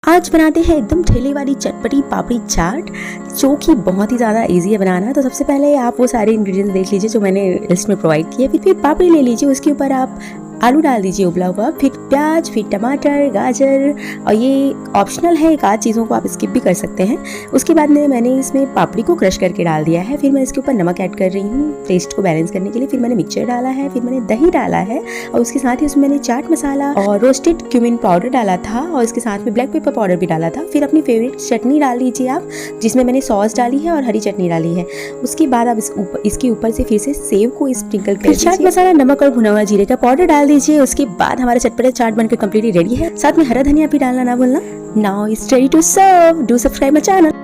आज बनाते हैं एकदम ठेले वाली चटपटी पापड़ी चाट, जो कि बहुत ही ज़्यादा इजी है बनाना। तो सबसे पहले आप वो सारे इंग्रेडिएंट्स देख लीजिए जो मैंने लिस्ट में प्रोवाइड किए। फिर पापड़ी ले लीजिए, उसके ऊपर आप आलू डाल दीजिए उबला हुआ, फिर प्याज, फिर टमाटर, गाजर, और ये ऑप्शनल है, एक आध चीज़ों को आप स्किप भी कर सकते हैं। उसके बाद में मैंने इसमें पापड़ी को क्रश करके डाल दिया है। फिर मैं इसके ऊपर नमक ऐड कर रही हूँ टेस्ट को बैलेंस करने के लिए। फिर मैंने मिक्सचर डाला है, फिर मैंने दही डाला है, और उसके साथ ही उसमें मैंने चाट मसाला और रोस्टेड क्यूमिन पाउडर डाला था, और इसके साथ में ब्लैक पेपर पाउडर भी डाला था। फिर अपनी फेवरेट चटनी डाल दीजिए आप, जिसमें मैंने सॉस डाली है और हरी चटनी डाली है। उसके बाद आप इसके ऊपर से फिर से सेव को स्प्रिंकल कर दीजिए। चाट मसाला, नमक और भुना हुआ जीरे का पाउडर डाल दीजिए। उसके बाद हमारा चटपटा चाट बनकर कंप्लीटली रेडी है। साथ में हरा धनिया भी डालना ना भूलना। Now it's ready to serve. Do subscribe my channel.